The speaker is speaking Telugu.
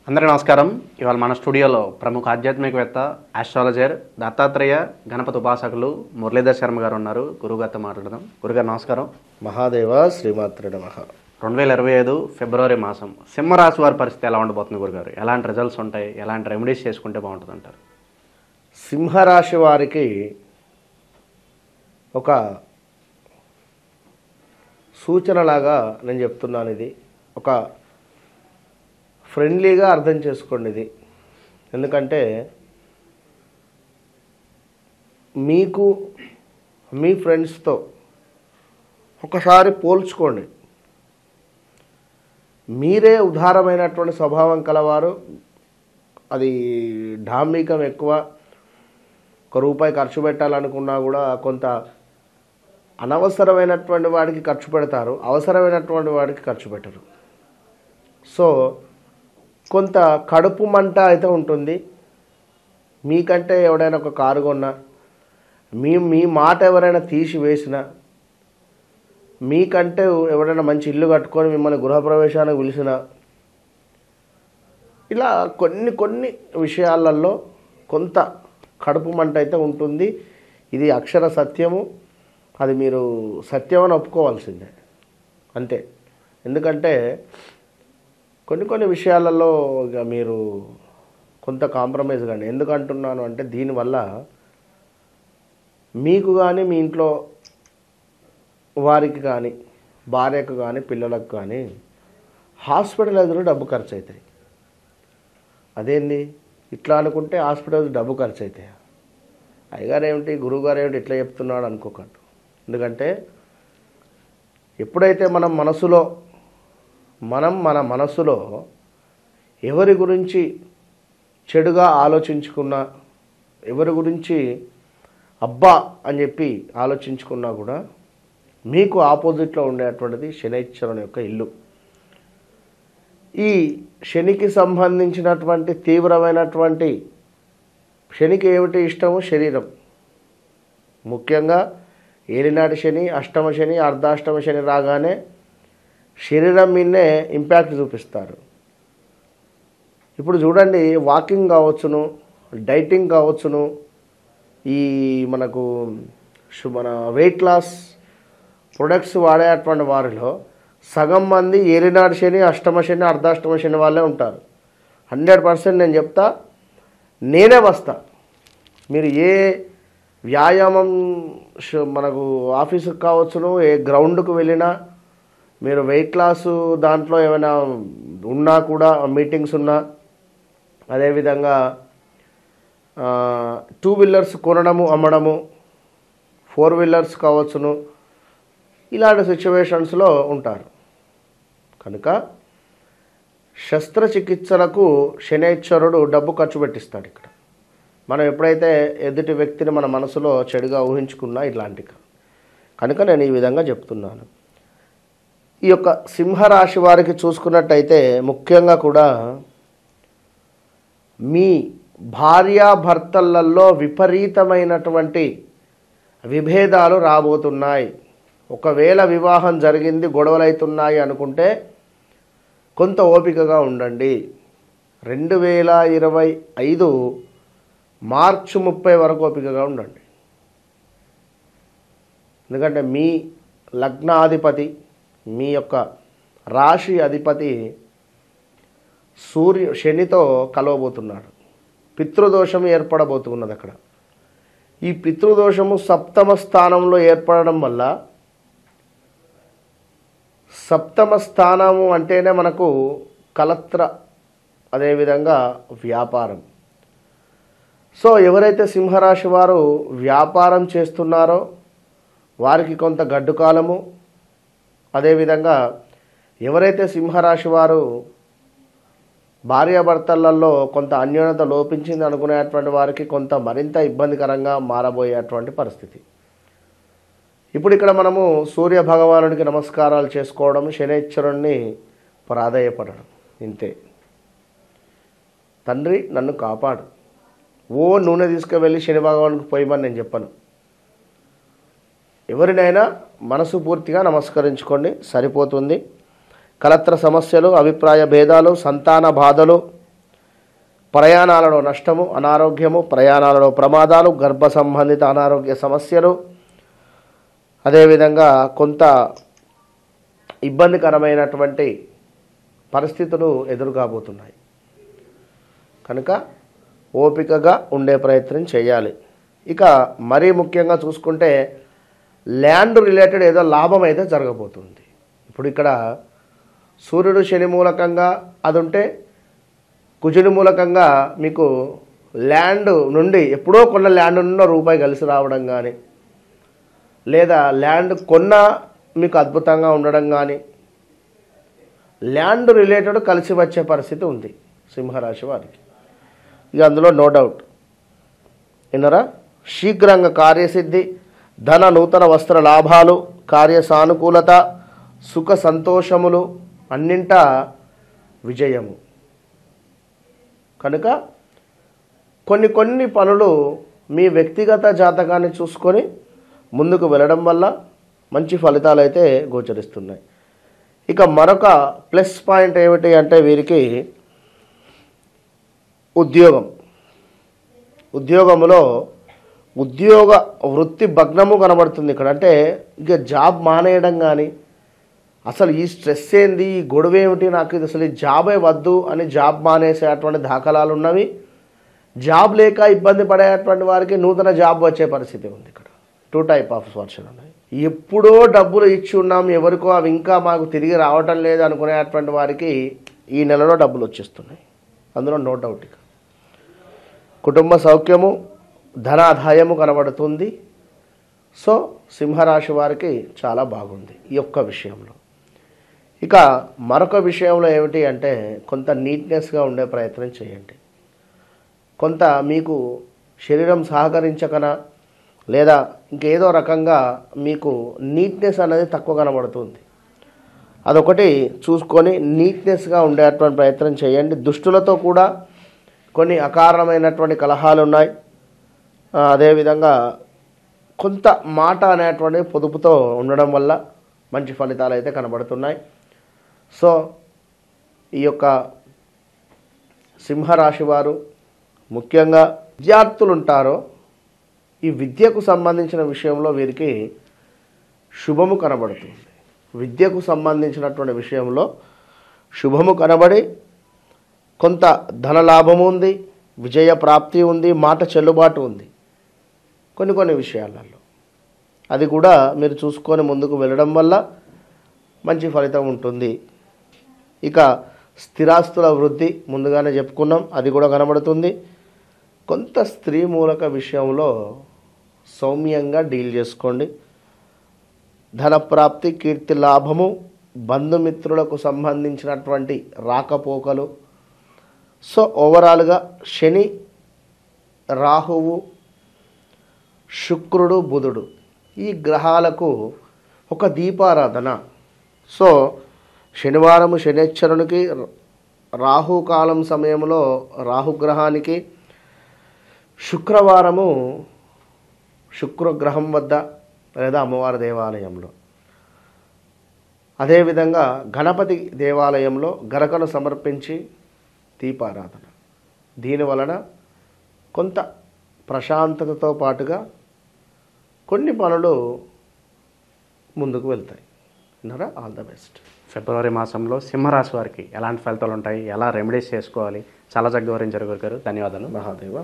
అందరికీ నమస్కారం. ఇవాళ మన స్టూడియోలో ప్రముఖ ఆధ్యాత్మికవేత్త, ఆస్ట్రాలజర్, దత్తాత్రేయ గణపతి ఉపాసకులు మురళీధర్ శర్మ గారు ఉన్నారు. గురుగారితో మాట్లాడదాం. గురుగారు నమస్కారం. మహాదేవ శ్రీమాత్రే నమః. 2025 ఫిబ్రవరి మాసం సింహరాశి వారి పరిస్థితి ఎలా ఉండబోతుంది గురుగారు? ఎలాంటి రిజల్ట్స్ ఉంటాయి? ఎలాంటి రెమెడీస్ చేసుకుంటే బాగుంటుంది అంటారు? సింహరాశి వారికి ఒక సూచనలాగా నేను చెప్తున్నాను. ఇది ఒక ఫ్రెండ్లీగా అర్థం చేసుకోండి. ఇది ఎందుకంటే మీకు మీ ఫ్రెండ్స్తో ఒకసారి పోల్చుకోండి. మీరే ఉదారమైనటువంటి స్వభావం కలవారు, అది డాంబికం ఎక్కువ, ₹1 ఖర్చు పెట్టాలనుకున్నా కూడా కొంత అనవసరమైనటువంటి వాడికి ఖర్చు పెడతారు, అవసరమైనటువంటి వాడికి ఖర్చు పెట్టరు. సో కొంత కడుపు మంట అయితే ఉంటుంది. మీకంటే ఎవడైనా ఒక కారు కొన్నా, మీ మాట ఎవరైనా తీసివేసినా, మీకంటే ఎవరైనా మంచి ఇల్లు కట్టుకొని మిమ్మల్ని గృహప్రవేశానికి పిలిచినా, ఇలా కొన్ని విషయాలలో కొంత కడుపు మంట అయితే ఉంటుంది. ఇది అక్షర సత్యము. అది మీరు సత్యమని ఒప్పుకోవాల్సిందే అంతే. ఎందుకంటే కొన్ని విషయాలలో ఇక మీరు కొంత కాంప్రమైజ్ కానీ. ఎందుకు అంటున్నాను అంటే దీనివల్ల మీకు కానీ, మీ ఇంట్లో వారికి కానీ, భార్యకు కానీ, పిల్లలకు కానీ హాస్పిటల్ ఎదురు డబ్బు ఖర్చు అవుతాయి. అదేంది ఇట్లా అనుకుంటే హాస్పిటల్ డబ్బు ఖర్చు అవుతాయి. అయ్యగారు ఏమిటి, గురువుగారు ఏమిటి ఇట్లా చెప్తున్నాడు అనుకోకండి. ఎందుకంటే ఎప్పుడైతే మన మనసులో ఎవరి గురించి చెడుగా ఆలోచించుకున్నా, ఎవరి గురించి అబ్బా అని చెప్పి ఆలోచించుకున్నా కూడా మీకు ఆపోజిట్లో ఉండేటువంటిది శనైశ్వరుని యొక్క ఇల్లు. ఈ శనికి సంబంధించినటువంటి తీవ్రమైనటువంటి, శనికి ఏమిటి ఇష్టము? శరీరం. ముఖ్యంగా ఏలినాటి శని, అష్టమ శని, అర్ధాష్టమ శని రాగానే శరీరం మీదనే ఇంపాక్ట్ చూపిస్తారు. ఇప్పుడు చూడండి, వాకింగ్ కావచ్చును, డైటింగ్ కావచ్చును, ఈ మన వెయిట్ లాస్ ప్రొడక్ట్స్ వాడేటువంటి వారిలో సగం మంది ఏలినాటి శని, అష్టమ శని, అర్ధాష్టమ శని వాళ్ళే ఉంటారు. 100% నేను చెప్తా, నేనే వస్తా. మీరు ఏ వ్యాయామం మనకు ఆఫీసుకు కావచ్చును, ఏ గ్రౌండ్కు వెళ్ళినా, మీరు వెయిట్ లాస్ దాంట్లో ఏమైనా ఉన్నా కూడా, మీటింగ్స్ ఉన్నా, అదేవిధంగా 2 వీలర్స్ కొనడము, అమ్మడము, 4 వీలర్స్ కావచ్చును, ఇలాంటి సిచ్యువేషన్స్లో ఉంటారు. కనుక శస్త్రచికిత్సలకు శనైశ్వరుడు డబ్బు ఖర్చు పెట్టిస్తాడు. ఇక్కడ మనం ఎప్పుడైతే ఎదుటి వ్యక్తిని మన మనసులో చెడుగా ఊహించుకున్నా ఇట్లాంటివి. కనుక నేను ఈ విధంగా చెప్తున్నాను. ఈ యొక్క సింహరాశి వారికి చూసుకున్నట్టయితే ముఖ్యంగా కూడా మీ భార్యాభర్తలలో విపరీతమైనటువంటి విభేదాలు రాబోతున్నాయి. ఒకవేళ వివాహం జరిగింది, గొడవలు అవుతున్నాయి అనుకుంటే కొంత ఓపికగా ఉండండి. 2025 మార్చి 30 వరకు ఓపికగా ఉండండి. ఎందుకంటే మీ లగ్నాధిపతి, మీ యొక్క రాశి అధిపతి శనితో కలవబోతున్నాడు. పితృదోషం ఏర్పడబోతున్నది అక్కడ. ఈ పితృదోషము 7వ స్థానంలో ఏర్పడడం వల్ల, 7వ స్థానము అంటేనే మనకు కలత్ర, అదేవిధంగా వ్యాపారం. సో ఎవరైతే సింహరాశి వారు వ్యాపారం చేస్తున్నారో వారికి కొంత గడ్డు కాలము, అదేవిధంగా ఎవరైతే సింహరాశి వారు భార్యాభర్తలలో కొంత అన్యోన్యత లోపించింది అనుకునేటువంటి వారికి కొంత మరింత ఇబ్బందికరంగా మారబోయేటువంటి పరిస్థితి. ఇప్పుడు ఇక్కడ మనము సూర్య భగవానుడికి నమస్కారాలు చేసుకోవడం, శనైశ్వరుణ్ణి ప్రాధేయపడడం, ఇంతే. తండ్రి నన్ను కాపాడు, ఓ నూనె తీసుకువెళ్ళి శని భగవానుడికి పోయమని నేను చెప్పను. ఎవరినైనా మనసు పూర్తిగా నమస్కరించుకోండి, సరిపోతుంది. కలత్ర సమస్యలు, అభిప్రాయ భేదాలు, సంతాన బాధలు, ప్రయాణాలలో నష్టము, అనారోగ్యము, ప్రయాణాలలో ప్రమాదాలు, గర్భ సంబంధిత అనారోగ్య సమస్యలు, అదేవిధంగా కొంత ఇబ్బందికరమైనటువంటి పరిస్థితులు ఎదురుకాబోతున్నాయి. కనుక ఓపికగా ఉండే ప్రయత్నం చేయాలి. ఇక మరీ ముఖ్యంగా చూసుకుంటే ల్యాండ్ రిలేటెడ్ ఏదో లాభం అయితే జరగబోతుంది. ఇప్పుడు ఇక్కడ సూర్యుడు శని మూలకంగా అది ఉంటే, కుజుని మూలకంగా మీకు ల్యాండ్ నుండి ఎప్పుడో కొన్న ల్యాండ్ నుండి రూపాయి కలిసి రావడం కానీ, లేదా ల్యాండ్ కొన్న మీకు అద్భుతంగా ఉండడం కానీ, ల్యాండ్ రిలేటెడ్ కలిసి వచ్చే పరిస్థితి ఉంది సింహరాశి వారికి. ఇక అందులో నో డౌట్. విన్నరా? శీఘ్రంగా కార్యసిద్ధి, ధన నూతన వస్త్ర లాభాలు, కార్య సానుకూలత, సుఖ సంతోషములు, అన్నింటా విజయము. కనుక కొన్ని పనులు మీ వ్యక్తిగత జాతకాన్ని చూసుకొని ముందుకు వెళ్ళడం వల్ల మంచి ఫలితాలు అయితే గోచరిస్తున్నాయి. ఇక మరొక ప్లస్ పాయింట్ ఏమిటి అంటే వీరికి ఉద్యోగంలో ఉద్యోగ వృత్తి భగ్నము కనబడుతుంది ఇక్కడ. అంటే ఇక జాబ్ మానేయడం కానీ, అసలు ఈ స్ట్రెస్ ఏంది, ఈ గొడవ ఏమిటి, నాకు ఇది అసలు ఈ జాబే వద్దు అని జాబ్ మానేసేటువంటి దాఖలాలు ఉన్నవి. జాబ్ లేక ఇబ్బంది పడేటువంటి వారికి నూతన జాబ్ వచ్చే పరిస్థితి ఉంది ఇక్కడ. 2 టైప్ ఆఫ్ వర్షన్ ఉన్నాయి. ఎప్పుడో డబ్బులు ఇచ్చి ఉన్నాం ఎవరికో, అవి ఇంకా మాకు తిరిగి రావటం లేదు అనుకునేటువంటి వారికి ఈ నెలలో డబ్బులు వచ్చేస్తున్నాయి. అందులో నో డౌట్. ఇక కుటుంబ సౌఖ్యము, ధనాదాయము కనబడుతుంది. సో సింహరాశి వారికి చాలా బాగుంది ఈ ఒక్క విషయంలో. ఇక మరొక విషయంలో ఏమిటి అంటే కొంత నీట్నెస్గా ఉండే ప్రయత్నం చేయండి. కొంత మీకు శరీరం సహకరించకనా లేదా ఇంకేదో రకంగా మీకు నీట్నెస్ అనేది తక్కువ కనబడుతుంది. అదొకటి చూసుకొని నీట్నెస్గా ఉండేటువంటి ప్రయత్నం చేయండి. దుష్టులతో కూడా కొన్ని అకారణమైనటువంటి కలహాలు ఉన్నాయి. అదేవిధంగా కొంత మాట అనేటువంటి పొదుపుతో ఉండడం వల్ల మంచి ఫలితాలు అయితే కనబడుతున్నాయి. సో ఈ యొక్క సింహరాశి వారు ముఖ్యంగా విద్యార్థులు ఉంటారో ఈ విద్యకు సంబంధించిన విషయంలో వీరికి శుభము కనబడుతుంది. విద్యకు సంబంధించినటువంటి విషయంలో శుభము కనబడి కొంత ధనలాభము ఉంది, విజయ ప్రాప్తి ఉంది, మాట చెల్లుబాటు ఉంది కొన్ని విషయాలలో. అది కూడా మీరు చూసుకొని ముందుకు వెళ్ళడం వల్ల మంచి ఫలితం ఉంటుంది. ఇక స్థిరాస్తుల వృద్ధి ముందుగానే చెప్పుకున్నాం, అది కూడా కనబడుతుంది. కొంత స్త్రీ మూలక విషయంలో సౌమ్యంగా డీల్ చేసుకోండి. ధనప్రాప్తి, కీర్తి లాభము, బంధుమిత్రులకు సంబంధించినటువంటి రాకపోకలు. సో ఓవరాల్గా శని, రాహువు, శుక్రుడు, బుధుడు ఈ గ్రహాలకు ఒక దీపారాధన. సో శనివారము శనేశ్వరునికి, రాహుకాలం సమయంలో రాహుగ్రహానికి, శుక్రవారము శుక్రగ్రహం వద్ద లేదా అమ్మవారి దేవాలయంలో, అదేవిధంగా గణపతి దేవాలయంలో గరకను సమర్పించి దీపారాధన. దీనివలన కొంత ప్రశాంతతతో పాటుగా కొన్ని పనులు ముందుకు వెళ్తాయి. విన్నారా? All the best. ఫిబ్రవరి మాసంలో సింహరాశి వారికి ఎలాంటి ఫలితాలు ఉంటాయి, ఎలా రెమెడీస్ చేసుకోవాలి, చాలా చక్కగా వివరించారు గురుగారు. ధన్యవాదాలు. మహాదేవ.